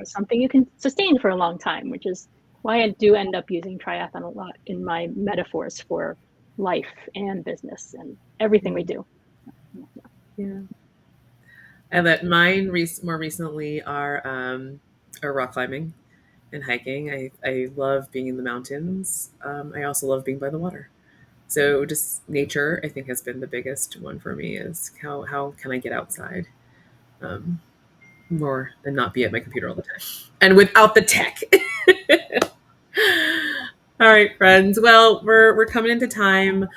something you can sustain for a long time, which is why I do end up using triathlon a lot in my metaphors for life and business and everything we do. Yeah. And that mine more recently are rock climbing and hiking. I love being in the mountains. I also love being by the water. So just nature, I think, has been the biggest one for me, is how can I get outside more and not be at my computer all the time and without the tech. All right, friends. Well, we're coming into time.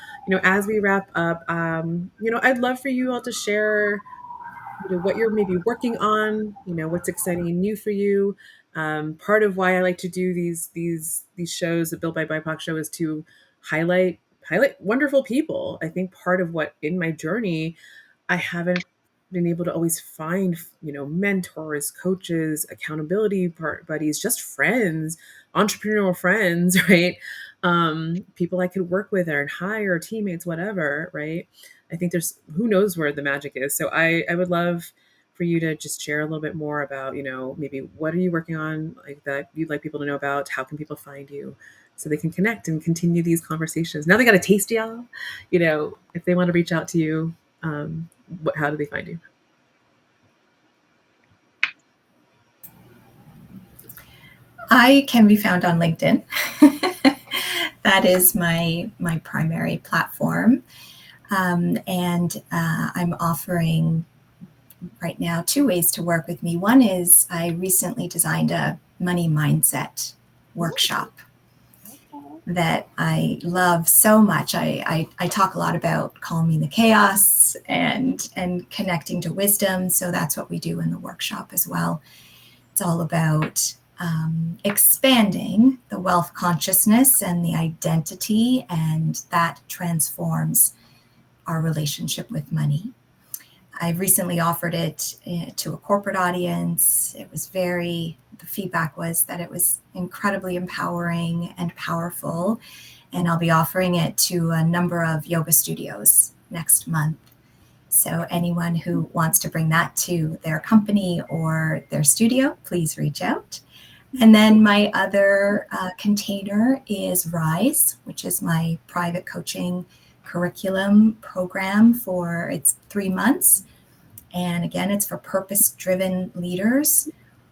As we wrap up, I'd love for you all to share what you're maybe working on, what's exciting and new for you. Part of why I like to do these shows, the Built by BIPOC show, is to highlight wonderful people. I think part of what in my journey, I haven't been able to always find, mentors, coaches, accountability buddies, just friends, entrepreneurial friends, right? People I could work with or hire, teammates, whatever, right? I think there's, who knows where the magic is. So I would love for you to just share a little bit more about, maybe what are you working on, like, that you'd like people to know about? How can people find you so they can connect and continue these conversations? Now they got a taste, y'all. If they want to reach out to you, how do they find you? I can be found on LinkedIn. That is my primary platform. And I'm offering right now 2 ways to work with me. One is I recently designed a money mindset workshop that I love so much. I talk a lot about calming the chaos and connecting to wisdom. So that's what we do in the workshop as well. It's all about expanding the wealth consciousness and the identity, and that transforms our relationship with money. I've recently offered it to a corporate audience. The feedback was that it was incredibly empowering and powerful. And I'll be offering it to a number of yoga studios next month. So anyone who wants to bring that to their company or their studio, please reach out. And then my other container is Rise, which is my private coaching curriculum program it's 3 months. And again, it's for purpose-driven leaders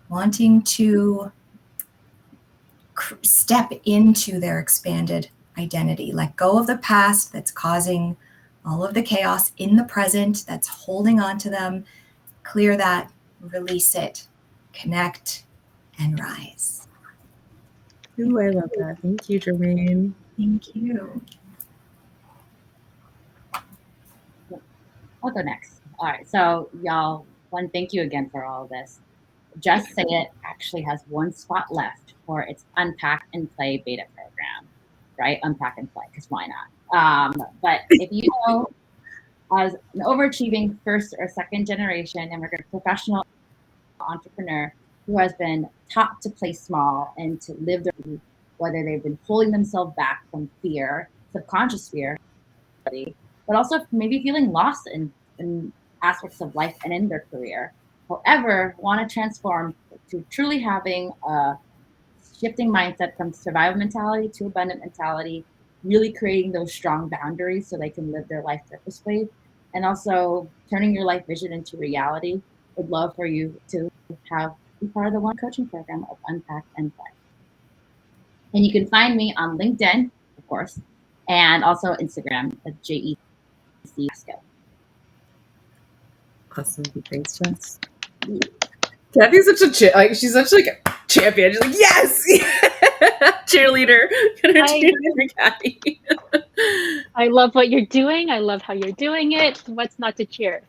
wanting to step into their expanded identity, let go of the past that's causing all of the chaos in the present, that's holding on to them, clear that, release it, connect, and rise. Ooh, I love that. Thank you, Jermaine. Thank you. I'll go next. All right. So y'all, one, thank you again for all of this. Just Say It actually has one spot left for its Unpack and Play beta program, right? Unpack and Play, because why not? But if you know, as an overachieving first or second generation immigrant professional entrepreneur who has been taught to play small and to live their life, whether they've been holding themselves back from fear, subconscious fear, but also maybe feeling lost in aspects of life and in their career. However, want to transform to truly having a shifting mindset from survival mentality to abundant mentality, really creating those strong boundaries so they can live their life purposefully, and also turning your life vision into reality. Would love for you to be part of the one coaching program of Unpack and Play. And you can find me on LinkedIn, of course, and also Instagram at JEC Velasco. Awesome. Thanks, Jess. Kathy's such a she's such like a champion. She's like, yes, cheerleader. Cheerleader, Kathy. I love what you're doing. I love how you're doing it. What's not to cheer?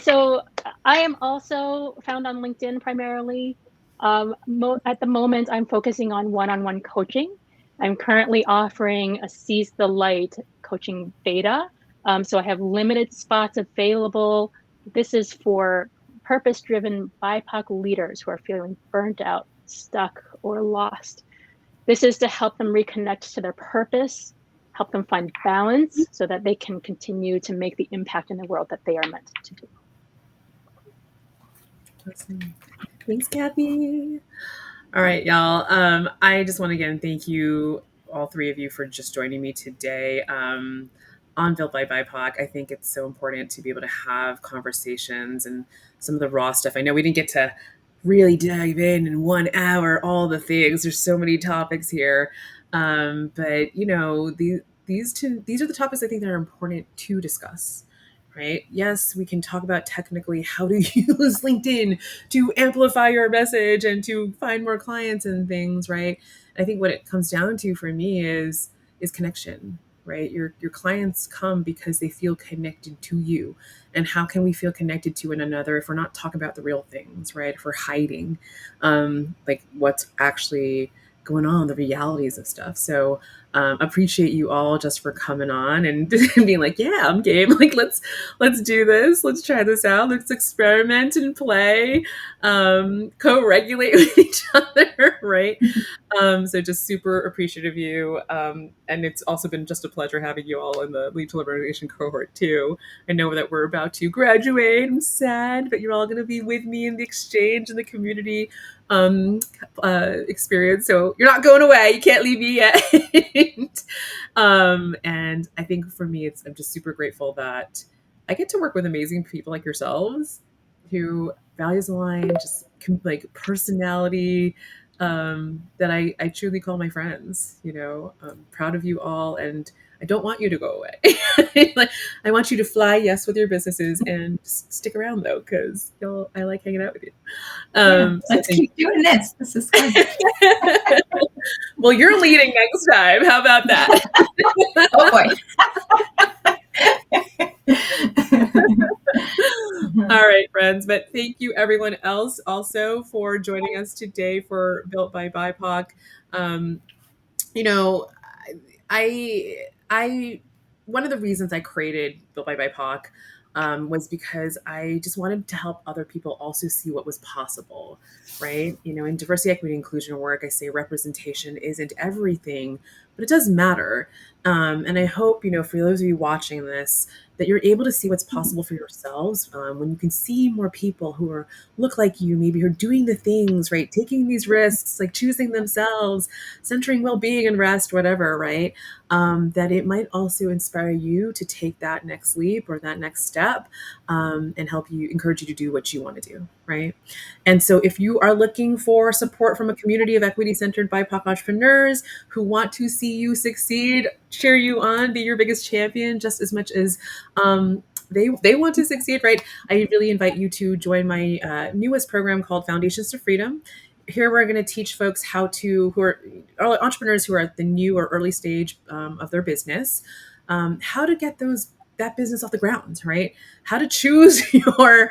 So I am also found on LinkedIn primarily. At the moment, I'm focusing on one-on-one coaching. I'm currently offering a Seize the Light coaching beta. So I have limited spots available. This is for purpose-driven BIPOC leaders who are feeling burnt out, stuck, or lost. This is to help them reconnect to their purpose, help them find balance so that they can continue to make the impact in the world that they are meant to do. Awesome. Thanks, Kathy. All right, y'all. I just want to again thank you, all three of you, for just joining me today on Built by BIPOC. I think it's so important to be able to have conversations and some of the raw stuff. I know we didn't get to really dive in 1 hour, all the things. There's so many topics here. But you know, these are the topics I think that are important to discuss. Right? Yes, we can talk about technically how to use LinkedIn to amplify your message and to find more clients and things, right? I think what it comes down to for me is connection, right? Your clients come because they feel connected to you. And how can we feel connected to one another if we're not talking about the real things, right? If we're hiding like what's actually going on, the realities of stuff. So appreciate you all just for coming on and being like, yeah, I'm game. Like, let's do this. Let's try this out. Let's experiment and play, co-regulate with each other. Right. So just super appreciative of you. And it's also been just a pleasure having you all in the Leap to Liberation cohort too. I know that we're about to graduate. I'm sad, but you're all going to be with me in the exchange and the community experience. So you're not going away. You can't leave me yet. And I think for me, I'm just super grateful that I get to work with amazing people like yourselves who values align, just like personality, that I truly call my friends. You know, I'm proud of you all, and I don't want you to go away. Like, I want you to fly, yes, with your businesses, and just stick around though, because I like hanging out with you. Let's keep doing this. This is fun. Well, you're leading next time. How about that? Oh boy. All right, friends. But thank you, everyone else, also for joining us today for Built by BIPOC. You know, I one of the reasons I created Built by BIPOC was because I just wanted to help other people also see what was possible, right? You know, in diversity, equity, inclusion work, I say representation isn't everything, but it does matter. And I hope, for those of you watching this, that you're able to see what's possible for yourselves when you can see more people who look like you, maybe who are doing the things, right? Taking these risks, like choosing themselves, centering well-being and rest, whatever, right? That it might also inspire you to take that next leap or that next step and encourage you to do what you want to do, right? And so if you are looking for support from a community of equity-centered BIPOC entrepreneurs who want to see you succeed, cheer you on, be your biggest champion, just as much as they want to succeed, right? I really invite you to join my newest program called Foundations to Freedom. Here we're going to teach folks who are entrepreneurs who are at the new or early stage of their business, how to get that business off the ground, right? How to choose your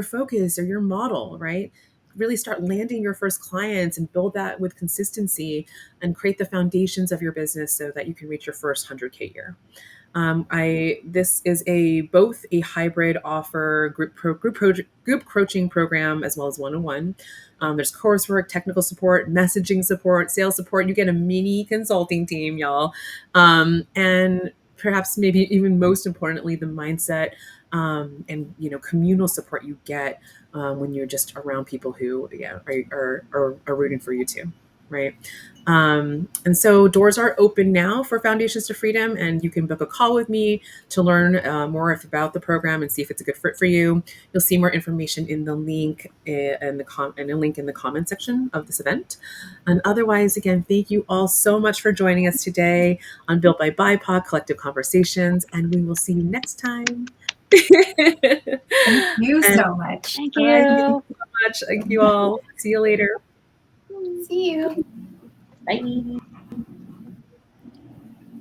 focus or your model, right? Really start landing your first clients and build that with consistency and create the foundations of your business so that you can reach your first 100K year. This is both a hybrid offer group coaching program as well as one-on-one. There's coursework, technical support, messaging support, sales support. You get a mini consulting team, y'all, and perhaps maybe even most importantly, the mindset and communal support you get when you're just around people who are rooting for you too, right? And so doors are open now for Foundations to Freedom, and you can book a call with me to learn more about the program and see if it's a good fit for you. You'll see more information in the link in the comment section of this event. And otherwise, again, thank you all so much for joining us today on Built by BIPOC Collective Conversations, and we will see you next time. Thank you so much. Thank All right, thank you. you so much. Thank you all. See you later. See you. Bye.